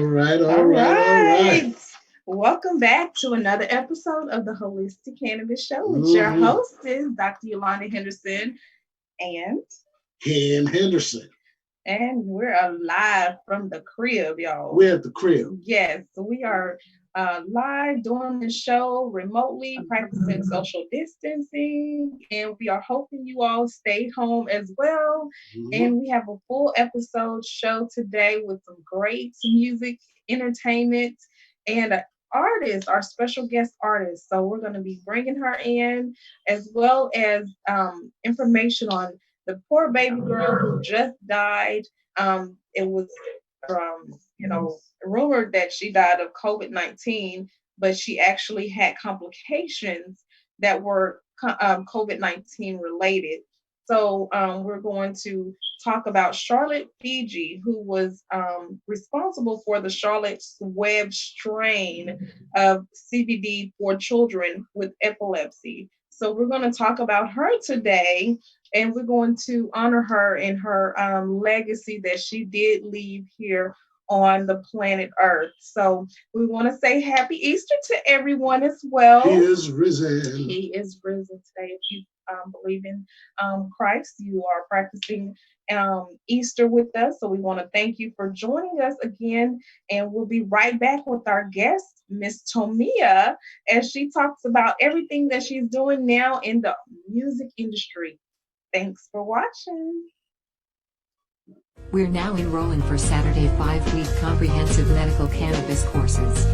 Ready? All right. Welcome back to another episode of the Holistic Cannabis Show with your hostess, Dr. Yolanda Henderson and Ken Henderson. And we're live from the crib, y'all. We're at the crib. Yes, we are live doing the show remotely, practicing social distancing, and we are hoping you all stay home as well. And we have a full episode show today with some great music, entertainment, and artist, our special guest artist. So we're going to be bringing her in, as well as information on the poor baby girl who just died. It was rumored that she died of COVID-19, but she actually had complications that were COVID-19 related. So we're going to talk about Charlotte Fiji, who was responsible for the Charlotte's Web strain of CBD for children with epilepsy. So we're going to talk about her today, and we're going to honor her and her legacy that she did leave here on the planet Earth. So we want to say happy Easter to everyone as well. He is risen. He is risen today. If you believe in Christ, you are practicing Easter with us. So we want to thank you for joining us again. And we'll be right back with our guest, Miss Tomia, as she talks about everything that she's doing now in the music industry. Thanks for watching. We're now enrolling for Saturday 5-week comprehensive medical cannabis courses.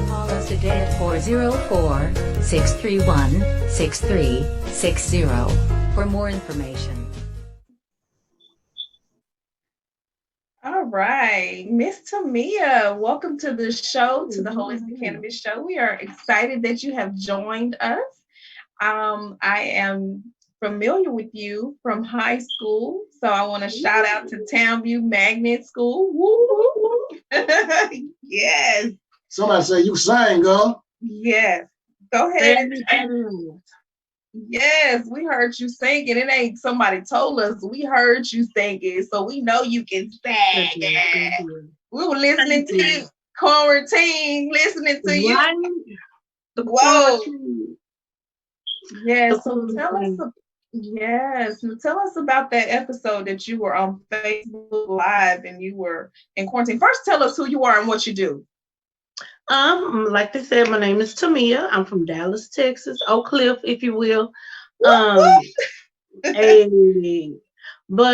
Call us today at 404-631-6360 for more information. All right, Miss Tomia, welcome to the show, to the Holistic Cannabis Show. We are excited that you have joined us. I am familiar with you from high school, so I want to shout out to Townview Magnet School. Woo! Yes. Somebody say you sang, girl. Yes. Go ahead. Yes, we heard you singing. It ain't somebody told us. We heard you singing, so we know you can sing. We were listening to you, quarantine, listening to you. Whoa. Yes. So tell us about that episode that you were on Facebook Live and you were in quarantine. First, tell us who you are and what you do. Like they said, my name is Tomia. I'm from Dallas, Texas, Oak Cliff, if you will. But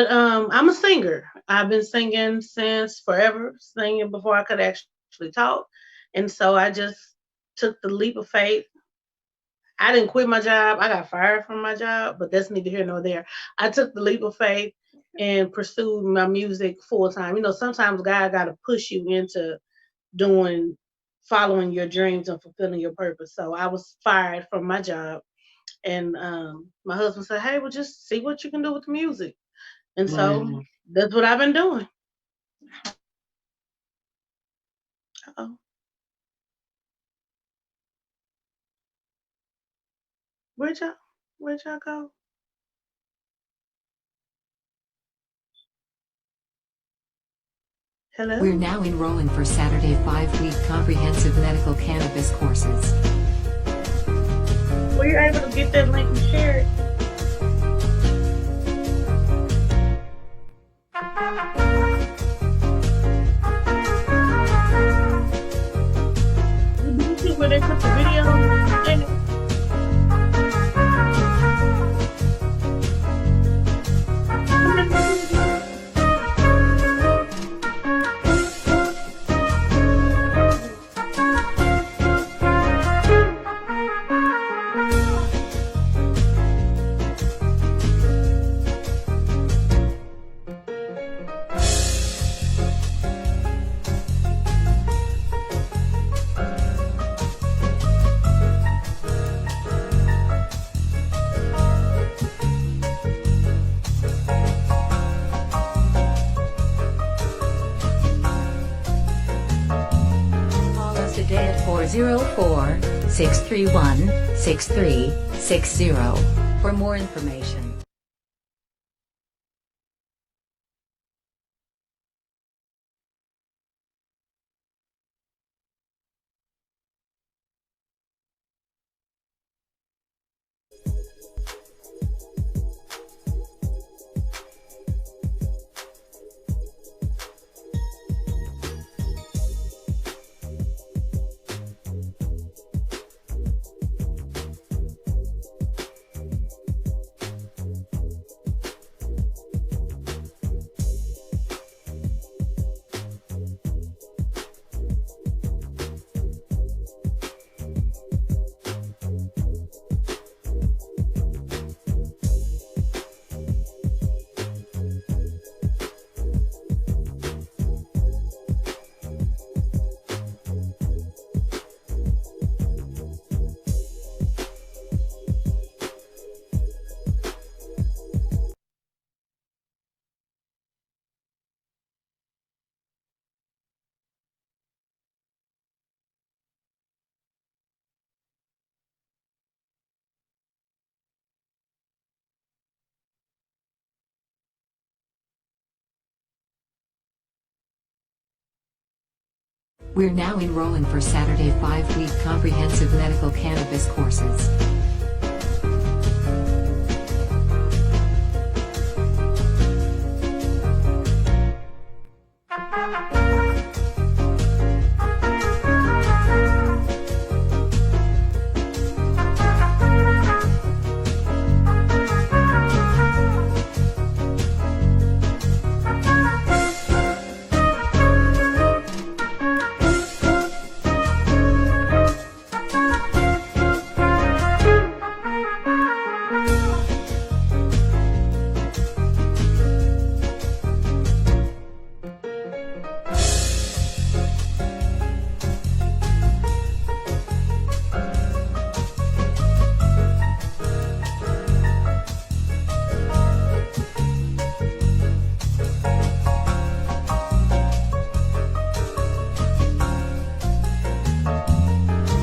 I'm a singer. I've been singing since forever, singing before I could actually talk. And so I just took the leap of faith I didn't quit my job. I got fired from my job, but that's neither here nor there. I took the leap of faith and pursued my music full time. You know, sometimes God got to push you into doing, following your dreams and fulfilling your purpose. So I was fired from my job, and my husband said, "Hey, well, just see what you can do with the music." And so Man, that's what I've been doing. Uh-oh. Where'd y'all, where'd y'all go? Hello? We're now enrolling for Saturday 5-week comprehensive medical cannabis courses. Were you able to get that link and share it? Did you see where they put the video in it? Call us today at 404-631-6360 for more information. We're now enrolling for Saturday 5-week comprehensive medical cannabis courses.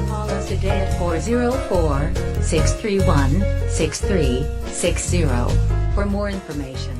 Call us today at 404-631-6360 for more information.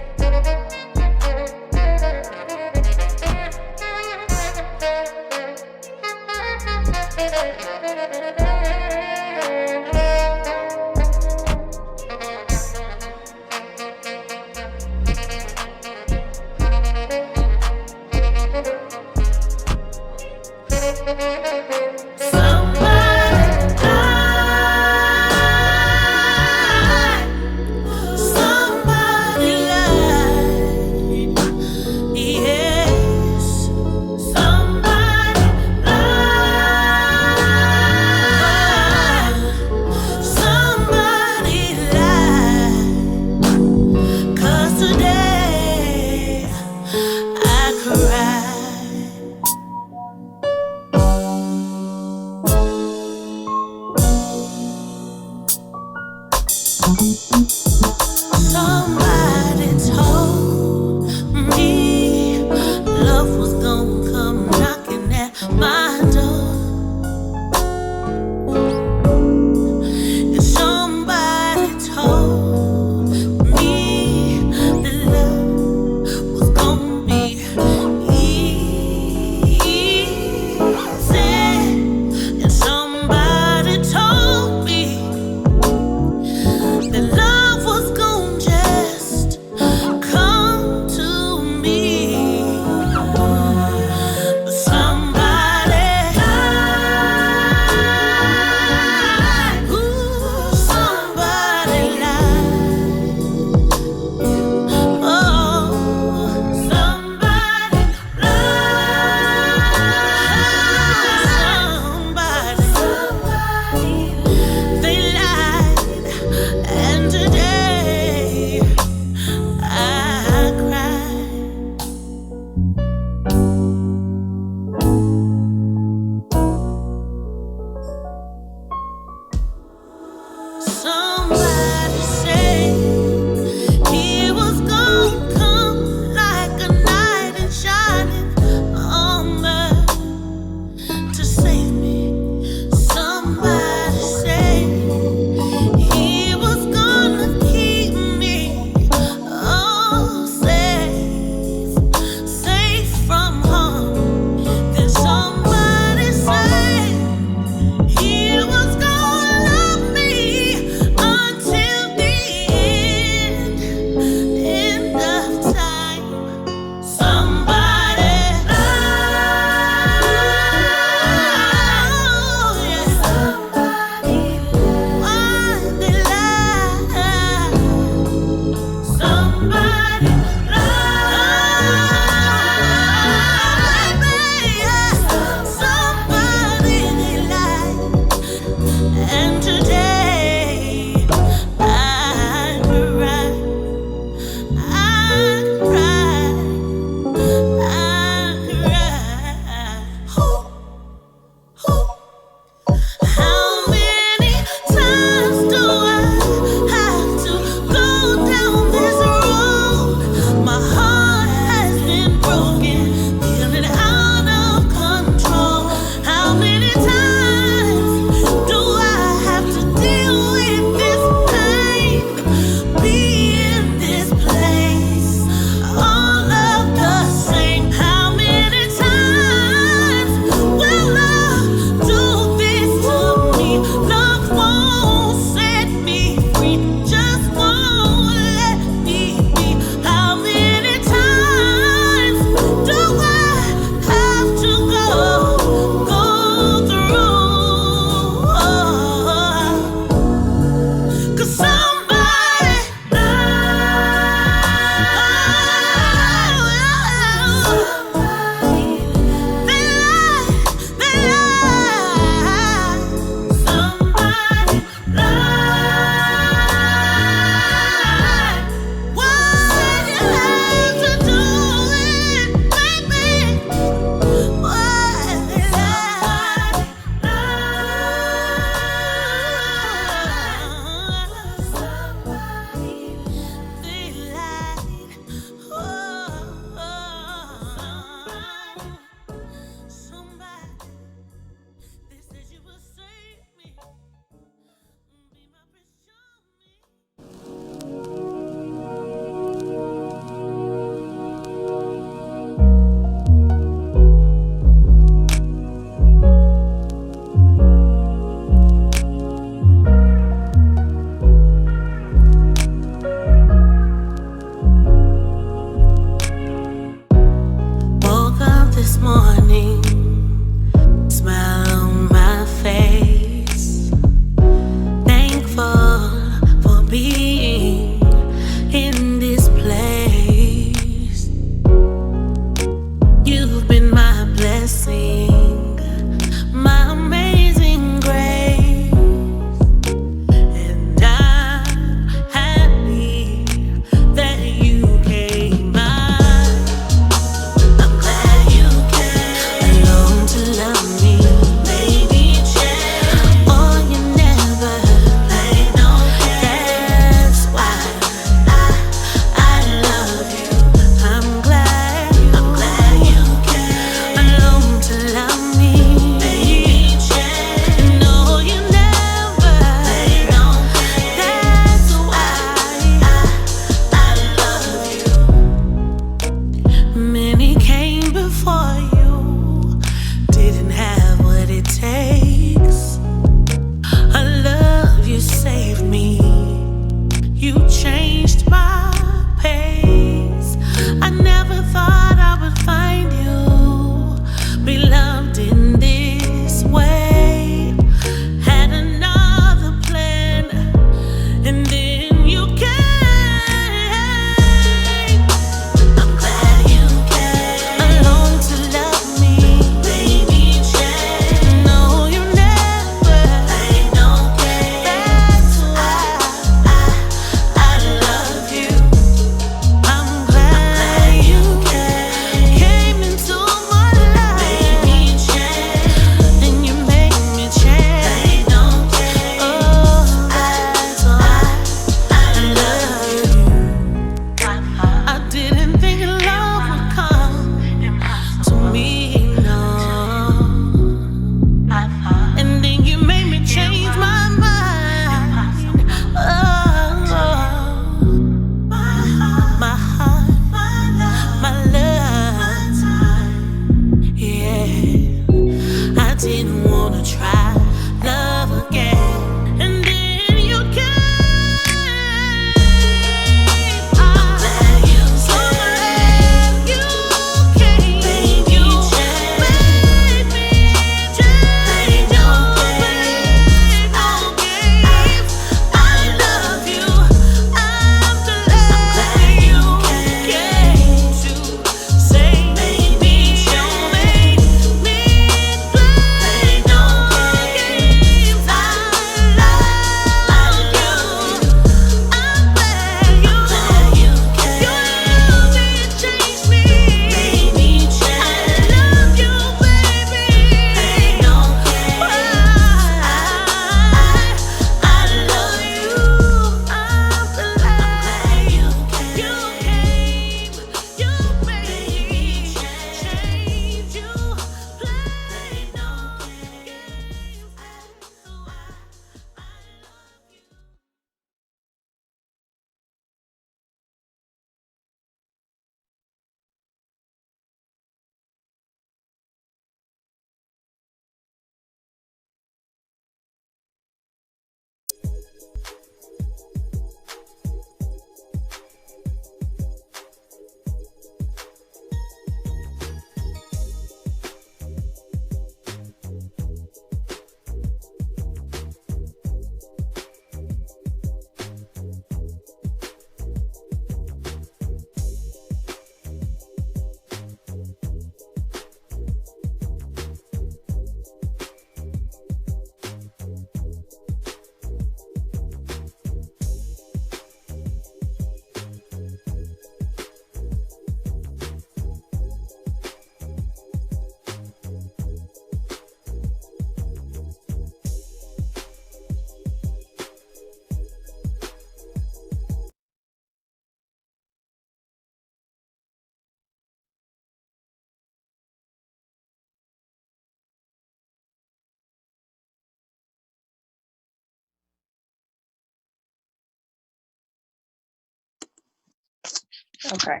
Okay.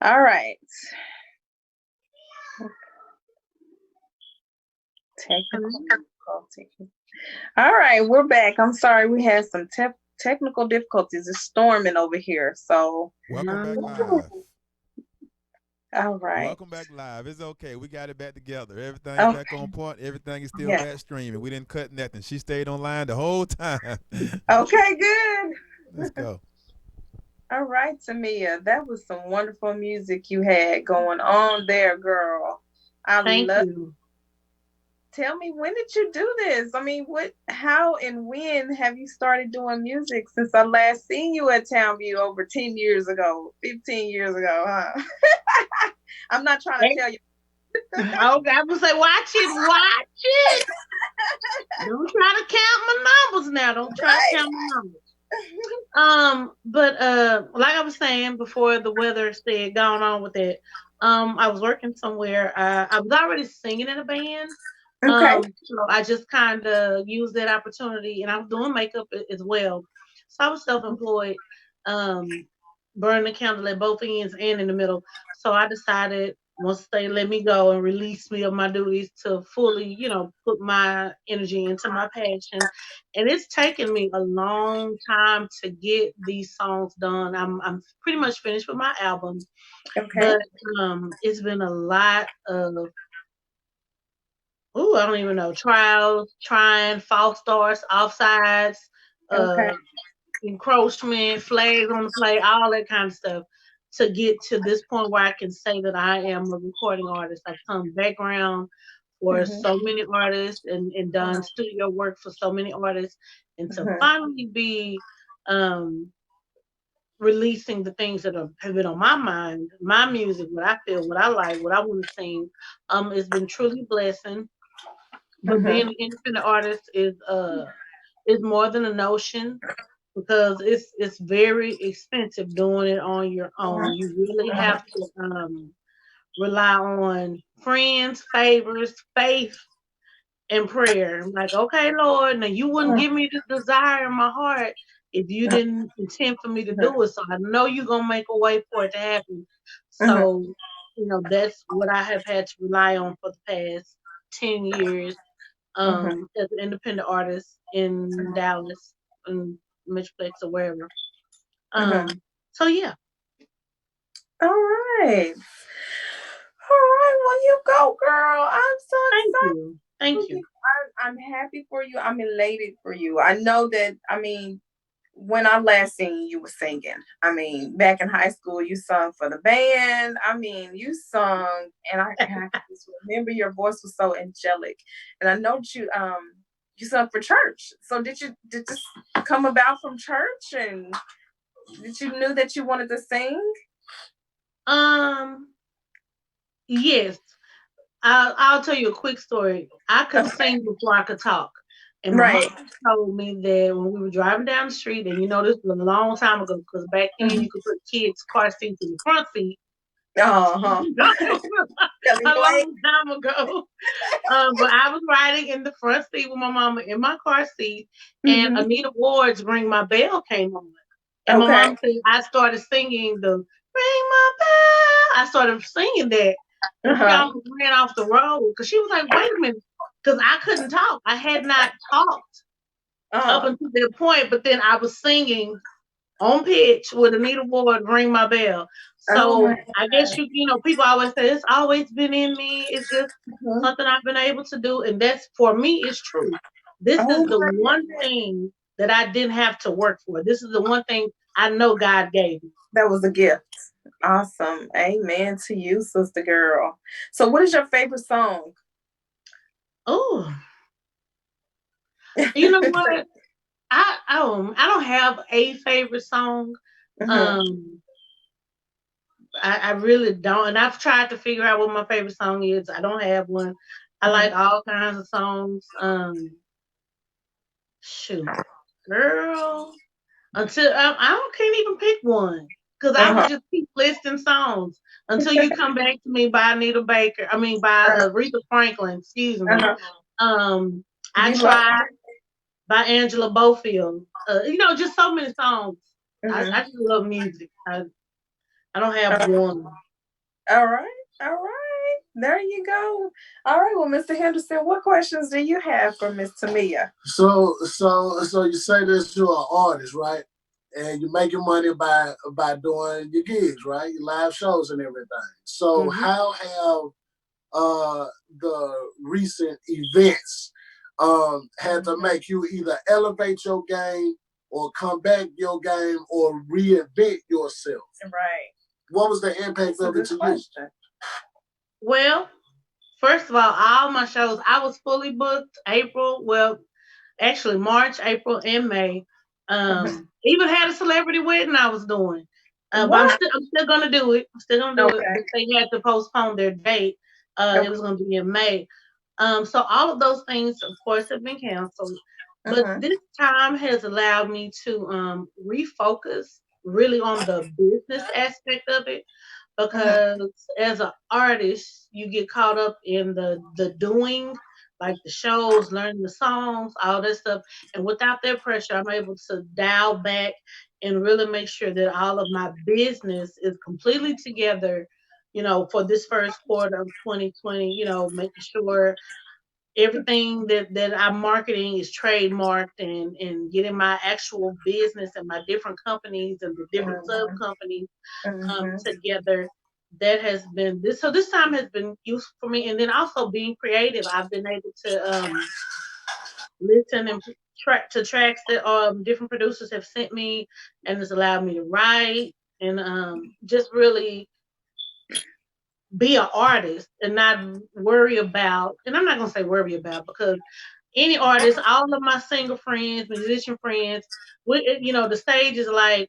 All right. Technical difficulty. All right, we're back. I'm sorry, we had some technical difficulties. It's storming over here. So, Welcome back No. live. all right. Welcome back live. It's okay. We got it back together. Everything's Oh, back on point. Everything is still yeah. back streaming. We didn't cut nothing. She stayed online the whole time. Okay, good. Let's go. All right, Tamia, that was some wonderful music you had going on there, girl. I Thank love. you. Tell me, when did you do this? I mean, how and when have you started doing music since I last seen you at Townview over 10 years ago, 15 years ago, huh? I'm not trying to tell you. Oh, I would say, watch it. Don't try to count my numbers now. Don't try to Right. count my numbers. But like I was saying before the weather said going on with it, I was working somewhere. I was already singing in a band. Okay. So I just kind of used that opportunity, and I was doing makeup as well. So I was self-employed, um, burning the candle at both ends and in the middle. So I decided once they let me go and release me of my duties to fully, put my energy into my passion. And it's taken me a long time to get these songs done. I'm pretty much finished with my album, Okay. but it's been a lot of I don't even know, trials, trying, false starts, offsides, Okay. uh encroachment, flags on the play, all that kind of stuff to get to this point where I can say that I am a recording artist. I've come background for Hmm. so many artists and done studio work for so many artists, and to Hmm. finally be um, releasing the things that have been on my mind, my music, what I feel, what I like, what I want to sing, it's been truly blessing. But being Hmm. an independent artist is more than a notion because it's very expensive doing it on your own. You really have to rely on friends, favors, faith, and prayer. I'm like, okay, Lord, now you wouldn't give me the desire in my heart if you didn't intend for me to do it. So I know you're gonna make a way for it to happen. Hmm. So, that's what I have had to rely on for the past 10 years Hmm. as an independent artist in Dallas and Metroplex or wherever. Hmm. So yeah, All right. All right. Well, you go, girl. I'm so thank excited you. for Thank you. you. I'm happy for you. I'm elated for you. I know that, I mean, when I last seen you, you were singing. I mean, back in high school, you sung for the band. I mean, you sung, and I can just remember your voice was so angelic. And I know that you sung for church. So did this come about from church, and did you knew that you wanted to sing? Um, yes, I'll tell you a quick story. I could Okay. sing before I could talk. And my mom Right. told me that when we were driving down the street, and this was a long time ago, because back then Mhm. you could put kids' car seats in the front seat. Uh-huh. Telling A your age. long time ago. But I was riding in the front seat with my mama in my car seat, and Mhm. Anita Ward's "Ring My Bell" came on. And my Okay. mom said I started singing the "Ring My Bell." I started singing that, and we Uh-huh. almost ran off the road because she was like, "Wait a minute," because I couldn't talk. I had not talked up Uh-huh. until that point, but then I was singing on pitch with Anita Ward "Ring My Bell." Oh my So I guess people always say it's always been in me. It's just God. something I've been able to do, and that's for me is true. This Oh is the my one goodness. thing that I didn't have to work for. This is the one thing I know God gave me. That was a gift. Awesome. Amen to you, sister girl. So what is your favorite song? Oh, you know what? I don't have a favorite song. Mhm. Um, I really don't, and I've tried to figure out what my favorite song is. I don't have one. I like Mhm. all kinds of songs. Shoot, girl, until I don't can't even pick one because I would Uh-huh. just keep listing songs until you come back to me by Anita Baker. I mean by Aretha Franklin. Excuse me. Uh-huh. Um, I You love tried by Angela Bofield. Just so many songs. I mhm. just love music. I don't have Uh, one. all right. All right. There you go. All right. Well, Mr. Henderson, what questions do you have for Miss Tamia? So you say this, you're an artist, right? And you're making money by doing your gigs, right? Your live shows and everything. So Hmm. how have the recent events had to make you either elevate your game or come back your game or reinvent yourself? Right. What was the impact That's a of it good to you? question. Well, first of all my shows, I was fully booked April. Well, actually March, April, and May. Even had a celebrity wedding I was doing. But What? I'm still gonna do it. I'm still gonna do it. Okay. But they had to postpone their date. It Okay. was gonna be in May. So all of those things, of course, have been canceled. But Uh-huh. this time has allowed me to refocus really on the business aspect of it, Uh-huh. because as an artist, you get caught up in the doing, like the shows, learning the songs, all that stuff. And without that pressure, I'm able to dial back and really make sure that all of my business is completely together, for this first quarter of 2020, making sure everything that I'm marketing is trademarked, and getting my actual business and my different companies and the different sub Uh-huh. companies Uh-huh. together. That has been this. So this time has been useful for me, and then also being creative. I've been able to listen and track to tracks that different producers have sent me, and it's allowed me to write and just really be an artist and not worry about. And I'm not gonna say worry about, because any artist, all of my singer friends, musician friends, the stage is like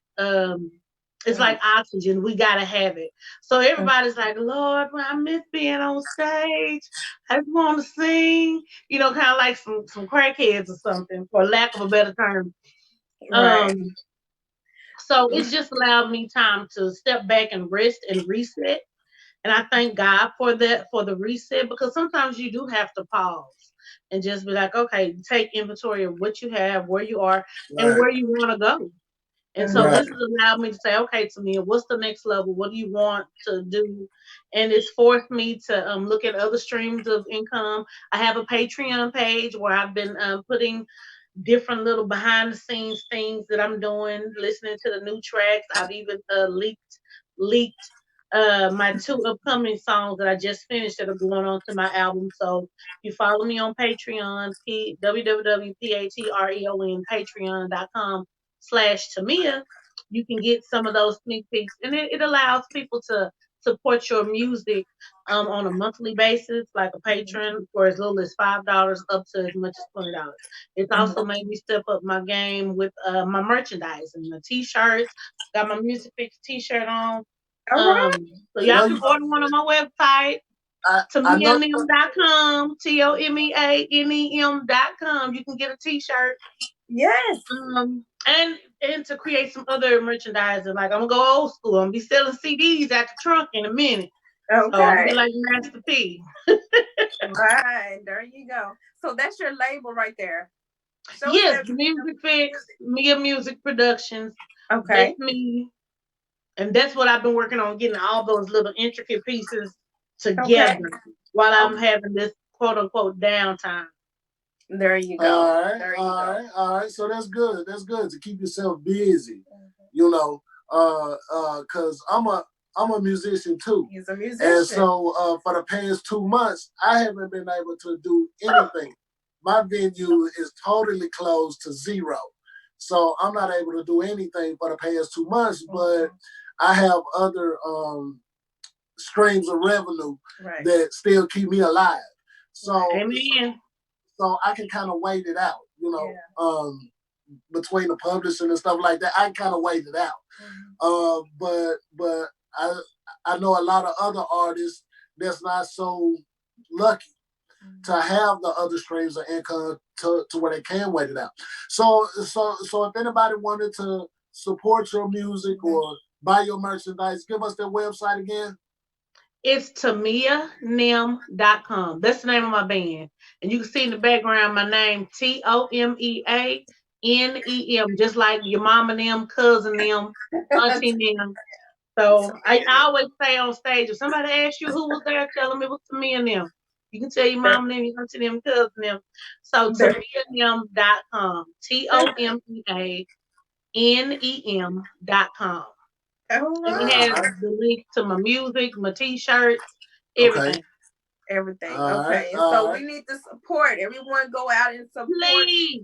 it's like oxygen. We gotta have it. So everybody's like, Lord, well, I miss being on stage. I just want to sing. Kind of like some crackheads or something, for lack of a better term. Right. Um, so it's just allowed me time to step back and rest and reset. And I thank God for that, for the reset, because sometimes you do have to pause and just be like, okay, take inventory of what you have, where you are, and Right, where you want to go. And so Uh-huh. right, this has allowed me to say, okay, Tamia, what's the next level? What do you want to do? And it's forced me to look at other streams of income. I have a Patreon page where I've been putting different little behind the scenes things that I'm doing, listening to the new tracks. I've even leaked my two upcoming songs that I just finished that are going on to my album. So you follow me on Patreon, www.patreon, patreon.com/Tamia. You can get some of those sneak peeks, and it allows people to support your music on a monthly basis, like a patron, for as little as $5 up to as much as $20. It's Uh-huh. also made me step up my game with my merchandise and the t-shirts. Got my Music Fix t-shirt on. All right. So I know y'all can you. order one on my website, I know. tamianem.com, TOMEANEM.com. You can get a t-shirt. Yes. And to create some other merchandising, like I'm gonna go old school. I'm gonna be selling CDs at the trunk in a minute. So I'm gonna be Okay. like Master P. Right. There you go. So that's your label right there. Show us Yes, that Music Fix, Mia Music Productions. That's Okay. me. And that's what I've been working on, getting all those little intricate pieces Okay. together while I'm Okay. having this quote unquote downtime. There you go. All right, There you all go. right, all right. So that's good. That's good to keep yourself busy. You know, cause I'm a musician too, He's a and musician. so for the past 2 months, I haven't been able to do anything. My venue is totally closed to zero, so I'm not able to do anything for the past 2 months. But I have other streams of revenue Right. that still keep me alive. So, Amen. so I can kind of wait it out, Yeah. between the publishing and stuff like that. I kind of wait it out. But I know a lot of other artists that's not so lucky to have the other streams of income to where they can wait it out. So if anybody wanted to support your music or buy your merchandise, give us their website again. It's TamiaNem.com. That's the name of my band. And you can see in the background my name, TOMEANEM, just like your mama them, cousin them, auntie them. So I always say on stage, if somebody asks you who was there, tell them it was to me and them. You can tell your mom and them, you can tell them, cousin them. So tomeanem.com. TOMEANEM.com. All And it has right. the link to my music, my t-shirts, Okay. everything. Everything. All right. Okay. And All so right. we need to support. Everyone go out and support Please.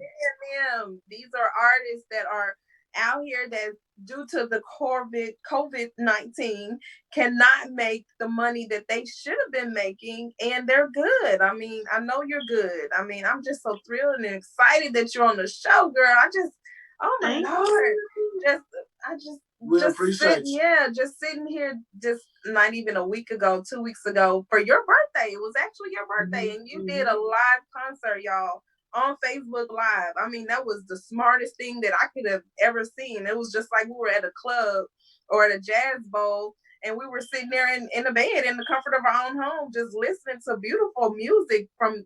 them. These are artists that are out here that due to the COVID-19 cannot make the money that they should have been making, and they're good. I mean, I know you're good. I mean, I'm just so thrilled and excited that you're on the show, girl. Oh my Thank Lord. you. We Just appreciate you. just sitting here just not even a week ago, 2 weeks ago for your birthday. It was actually your birthday, and you did a live concert, y'all, on Facebook Live. I mean, that was the smartest thing that I could have ever seen. It was just like we were at a club or at a jazz bowl, and we were sitting there in the bed in the comfort of our own home, just listening to beautiful music from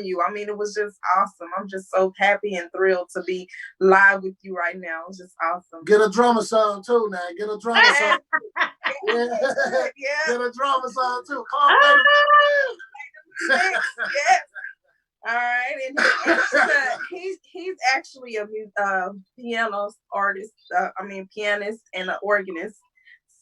you. I mean, it was just awesome. I'm just so happy and thrilled to be live with you right now. It's just awesome. Get a drummer song too now. Get a drummer song. Yeah. Yeah. Get a drummer song too. Come on, Yes. All right, and he's actually a piano artist. Pianist and an organist.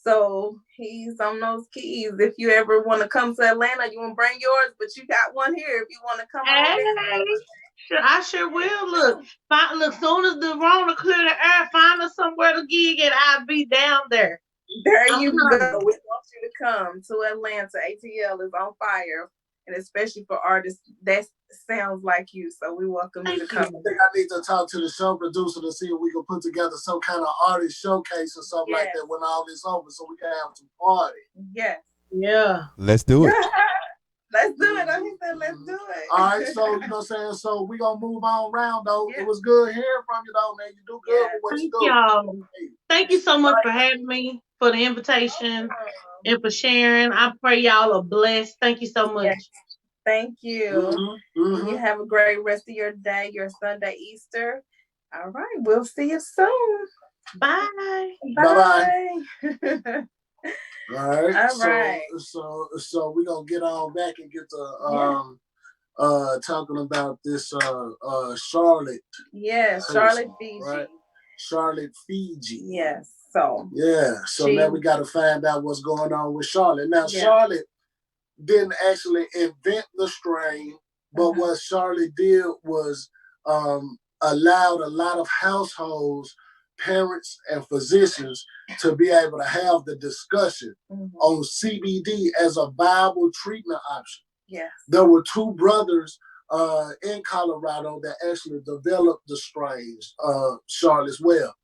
So he's on those keys. If you ever want to come to Atlanta, you want to bring yours, but you got one here. If you want to come on, Sure, I sure will. Look, soon as the Rona clear the air, find us somewhere to gig, and I'll be down there. there you go. We want you to come to Atlanta. ATL is on fire, and especially for artists that sounds like you. So we welcome you to come. I think I need to talk to the show producer to see if we can put together some kind of artist showcase or something like that when all this over, so we can have some party. Yes. Yeah. Let's do it. Let's do it. I said, let's do it. All right, so you know what I'm saying? So we're gonna move on around though. Yeah. It was good hearing from you though, man. You do good with what you do. Y'all. Thank you so much for having me, for the invitation, and for sharing. I pray y'all are blessed. Thank you so much. Yes. Thank you. You have a great rest of your day, your Sunday, Easter. All right, we'll see you soon. Bye. Bye-bye. All right. All right. So we're gonna get on back and get to talking about this Charlotte. Yes, Charlotte, Fiji. Right? Charlotte, Fiji. Yes. So now we gotta find out what's going on with Charlotte. Now Charlotte didn't actually invent the strain, but what Charlotte did was allowed a lot of households, parents, and physicians to be able to have the discussion on CBD as a viable treatment option. Yes. There were two brothers in Colorado that actually developed the strains, Charlotte as well.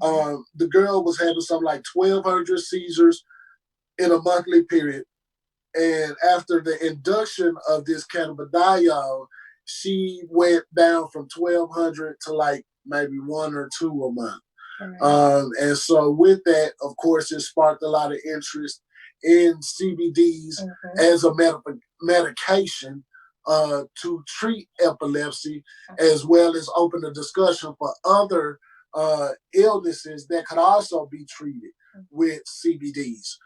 The girl was having something like 1,200 seizures in a monthly period. And after the induction of this cannabidiol, she went down from 1,200 to like maybe 1 or 2 a month. And so with that, of course, it sparked a lot of interest in CBDs as a medication to treat epilepsy, as well as open a discussion for other illnesses that could also be treated with CBDs.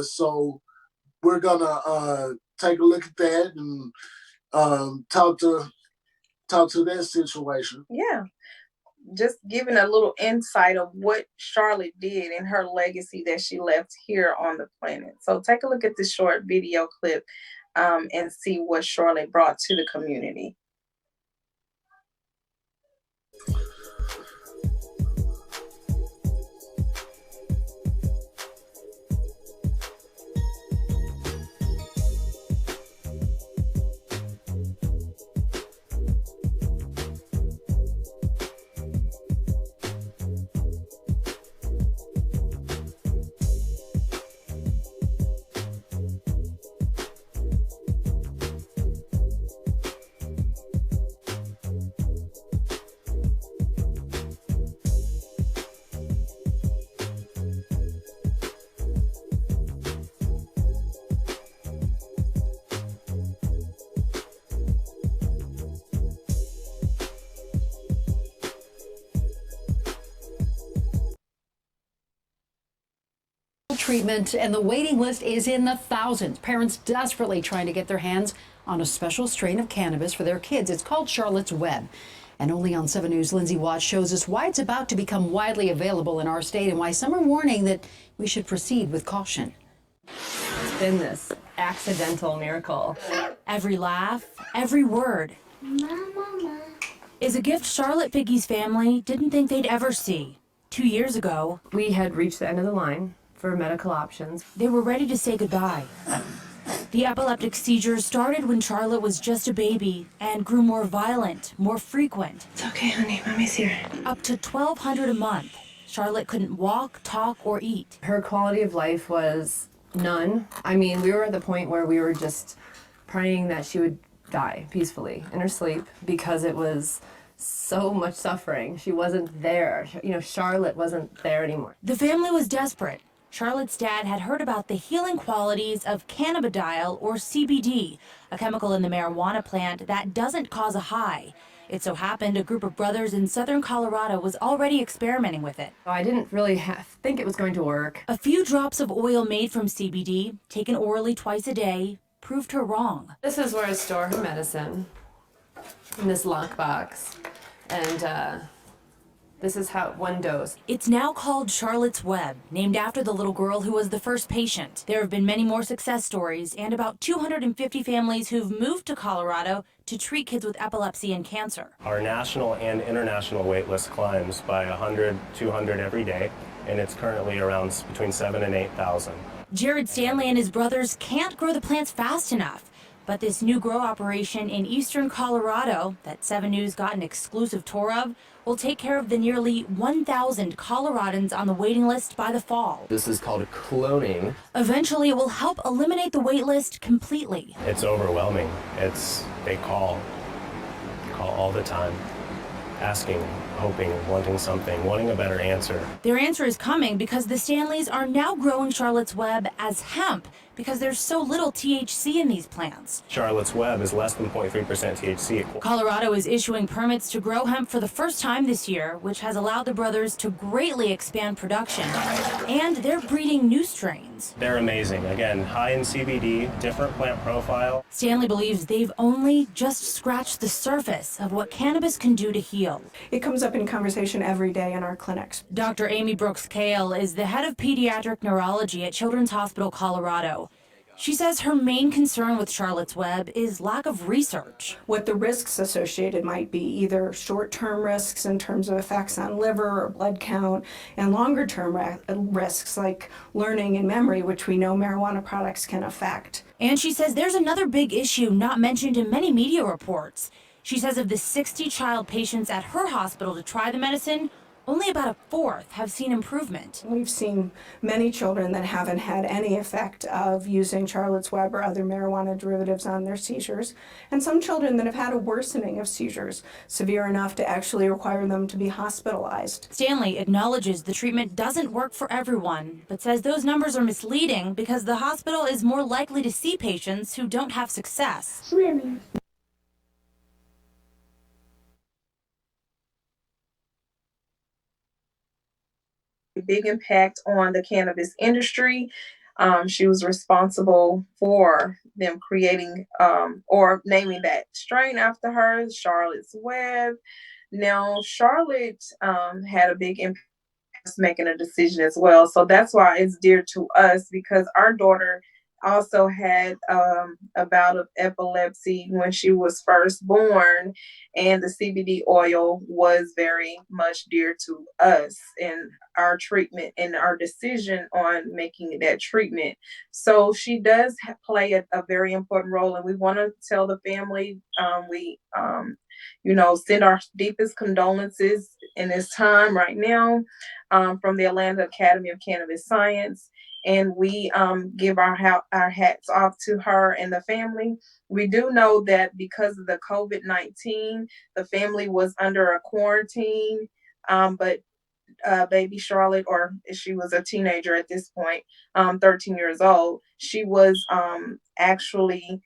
So we're gonna take a look at that and talk to that situation. Yeah. Just giving a little insight of what Charlotte did and her legacy that she left here on the planet. So take a look at this short video clip and see what Charlotte brought to the community. treatment, and the waiting list is in the thousands. Parents desperately trying to get their hands on a special strain of cannabis for their kids. It's called Charlotte's Web. And only on 7 News, Lindsay Watts shows us why it's about to become widely available in our state and why some are warning that we should proceed with caution. It's been this accidental miracle. Every laugh, every word is a gift Charlotte Piggy's family didn't think they'd ever see. 2 years ago, We had reached the end of the line for medical options. they were ready to say goodbye. The epileptic seizures started when Charlotte was just a baby and grew more violent, more frequent. It's okay, honey. Mommy's here. Up to $1,200 a month. Charlotte couldn't walk, talk, or eat. Her quality of life was none. I mean, we were at the point where we were just praying that she would die peacefully in her sleep because it was so much suffering. She wasn't there. Charlotte wasn't there anymore. The family was desperate. Charlotte's dad had heard about the healing qualities of cannabidiol, or CBD, a chemical in the marijuana plant that doesn't cause a high. It so happened a group of brothers in southern Colorado was already experimenting with it. I didn't really think it was going to work. A few drops of oil made from CBD, taken orally twice a day, proved her wrong. This is where I store her medicine, in this lockbox. And this is how one dose. It's now called Charlotte's Web, named after the little girl who was the first patient. There have been many more success stories and about 250 families who've moved to Colorado to treat kids with epilepsy and cancer. Our national and international wait list climbs by 100, 200 every day, and it's currently around between 7,000 and 8,000. Jared Stanley and his brothers can't grow the plants fast enough, but this new grow operation in eastern Colorado that 7 News got an exclusive tour of will take care of the nearly 1,000 Coloradans on the waiting list by the fall. This is called cloning. Eventually, it will help eliminate the wait list completely. It's overwhelming. They call all the time, asking, hoping, wanting something, wanting a better answer. Their answer is coming because the Stanleys are now growing Charlotte's Web as hemp because there's so little THC in these plants. Charlotte's Web is less than 0.3% THC. Colorado is issuing permits to grow hemp for the first time this year, which has allowed the brothers to greatly expand production. And they're breeding new strains. They're amazing. Again, high in CBD, different plant profile. Stanley believes they've only just scratched the surface of what cannabis can do to heal. It comes up in conversation every day in our clinics. Dr. Amy Brooks-Kale is the head of pediatric neurology at Children's Hospital Colorado. She says her main concern with Charlotte's Web is lack of research. What the risks associated might be, either short-term risks in terms of effects on liver or blood count, and longer-term risks like learning and memory, which we know marijuana products can affect. And she says there's another big issue not mentioned in many media reports. She says of the 60 child patients at her hospital to try the medicine, only about a fourth have seen improvement. We've seen many children that haven't had any effect of using Charlotte's Web or other marijuana derivatives on their seizures, and some children that have had a worsening of seizures, severe enough to actually require them to be hospitalized. Stanley acknowledges the treatment doesn't work for everyone, but says those numbers are misleading because the hospital is more likely to see patients who don't have success. Swimming. Big impact on the cannabis industry. She was responsible for them creating or naming that strain after her, Charlotte's Web. Now, Charlotte had a big impact making a decision as well. So that's why it's dear to us, because our daughter also had a bout of epilepsy when she was first born, and the CBD oil was very much dear to us in our treatment and our decision on making that treatment. So she does play a very important role, and we want to tell the family we send our deepest condolences in this time right now from the Atlanta Academy of Cannabis Science. And we give our hats off to her and the family. We do know that because of the COVID-19, the family was under a quarantine, but baby Charlotte, or she was a teenager at this point, 13 years old, she was actually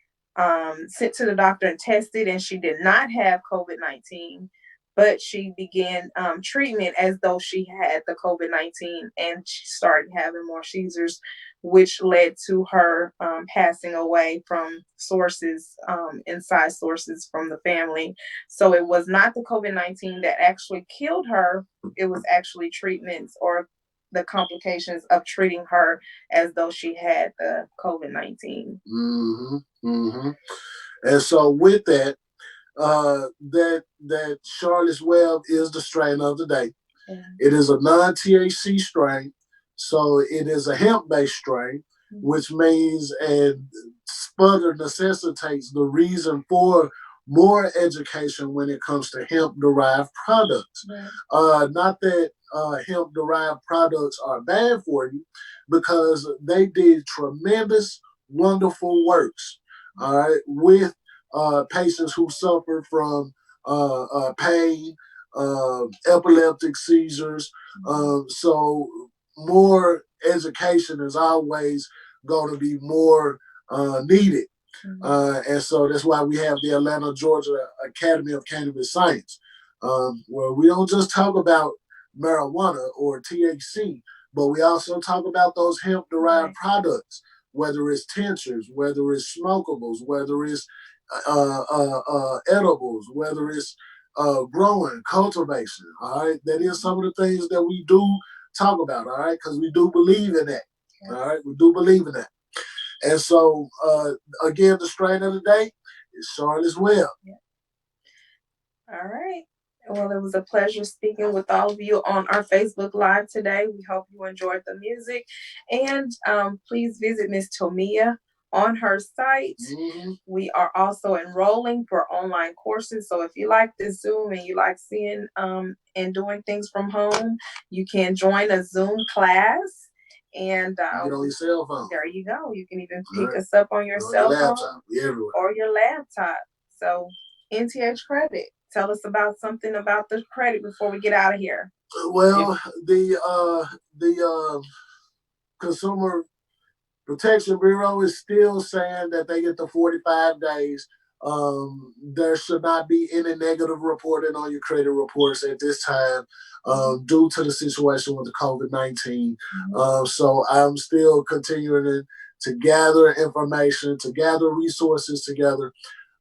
sent to the doctor and tested, and she did not have COVID-19. but she began treatment as though she had the COVID-19, and she started having more seizures, which led to her passing away from sources, inside sources from the family. So it was not the COVID-19 that actually killed her. It was actually treatments or the complications of treating her as though she had the COVID-19. And so with that, that Charlotte's Web is the strain of the day. Yeah. It is a non-THC strain, so it is a hemp-based strain, which means and further necessitates the reason for more education when it comes to hemp-derived products. Right. Not that hemp-derived products are bad for you, because they did tremendous, wonderful works, all right, with patients who suffer from pain, epileptic seizures. So more education is always going to be more needed. And so that's why we have the Atlanta, Georgia Academy of Cannabis Science, where we don't just talk about marijuana or THC, but we also talk about those hemp-derived products, whether it's tinctures, whether it's smokables, whether it's edibles, whether it's growing, cultivation. All right, that is some of the things that we do talk about. All right, because we do believe in that. All right, we do believe in that. And so, again, the strain of the day is Charlotte's Web. All right. Well, it was a pleasure speaking with all of you on our Facebook Live today. We hope you enjoyed the music. And please visit Miss Tomia on her site. We are also enrolling for online courses. So if you like this Zoom and you like seeing and doing things from home, you can join a Zoom class. And get on your cell phone. There you go. You can even pick us up on your cell phone or your laptop. So NTH Credit. Tell us about something about the credit before we get out of here. Well, the Consumer Protection Bureau is still saying that they get the 45 days. There should not be any negative reporting on your credit reports at this time due to the situation with the COVID-19. So I'm still continuing to gather information, to gather resources together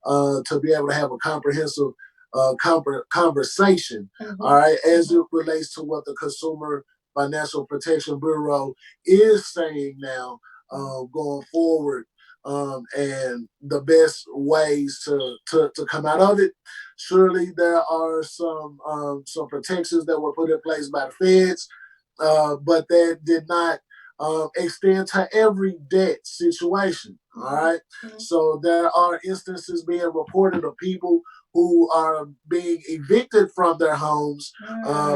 to be able to have a comprehensive conversation, all right, as it relates to what the Consumer Financial Protection Bureau is saying now going forward, and the best ways to come out of it. Surely there are some protections that were put in place by the feds, but that did not extend to every debt situation. All right. So there are instances being reported of people who are being evicted from their homes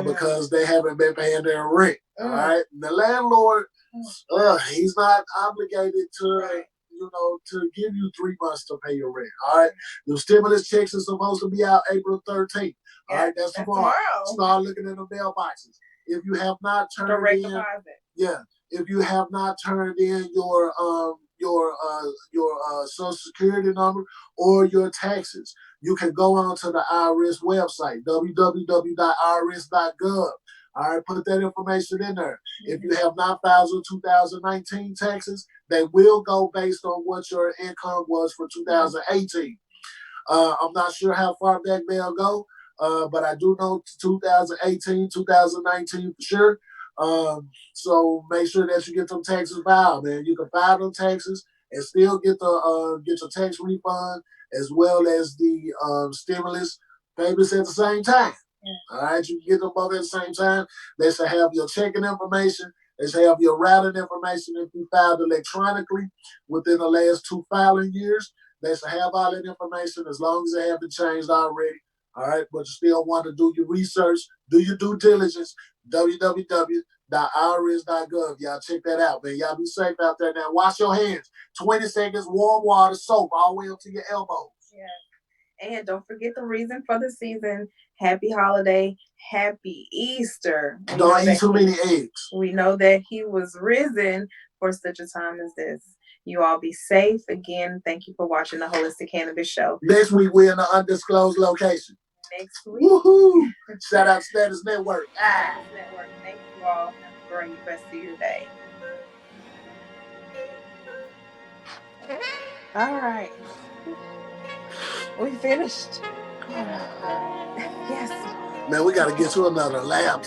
because they haven't been paying their rent. All right. The landlord, he's not obligated to, to give you 3 months to pay your rent. All right. The stimulus checks are supposed to be out April 13th. All right. That's tomorrow. Start looking in the mailboxes. If you have not turned in, if you have not turned in your Social Security number or your taxes, you can go on to the IRS website, www.irs.gov. All right, put that information in there. If you have not filed your 2019 taxes, they will go based on what your income was for 2018. I'm not sure how far back they'll go, but I do know 2018, 2019 for sure. So make sure that you get them taxes filed, man. You can file them taxes and still get your tax refund as well as the stimulus payments at the same time. All right, you can get them both at the same time. They should have your checking information. They should have your routing information if you filed electronically within the last 2 filing years. They should have all that information as long as they haven't changed already. All right, but you still want to do your research, do your due diligence. www.irs.gov. Y'all check that out, man. Y'all be safe out there now. Wash your hands. 20 seconds, warm water, soap, all the way up to your elbows. And don't forget the reason for the season. Happy holiday. Happy Easter. Don't eat too many eggs. We know that he was risen for such a time as this. You all be safe. Again, thank you for watching the Holistic Cannabis Show. Next week, we're in an undisclosed location. next week. Woohoo! Shout out Status Network. Ah. Network. Thank you all. Have a great rest of your day. All right. We finished. Yes. Man, we gotta get you another lab.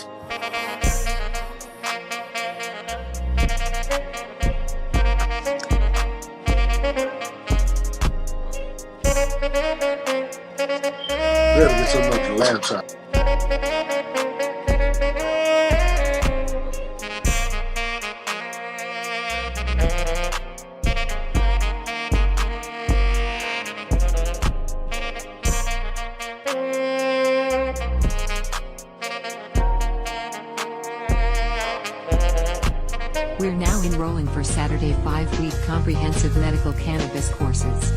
Better get you another laptop. We're now enrolling for Saturday 5-week comprehensive medical cannabis courses.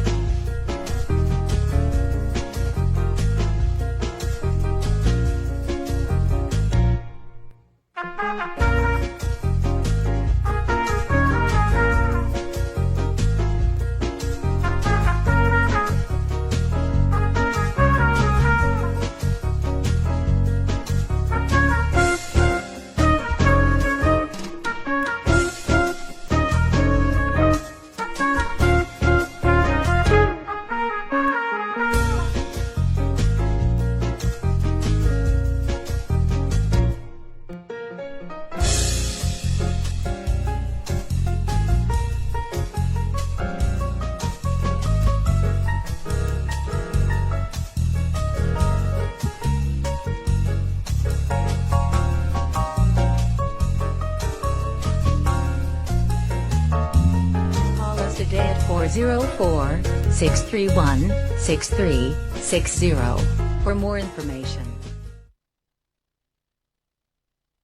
Call us today at 404-631-6360 for more information.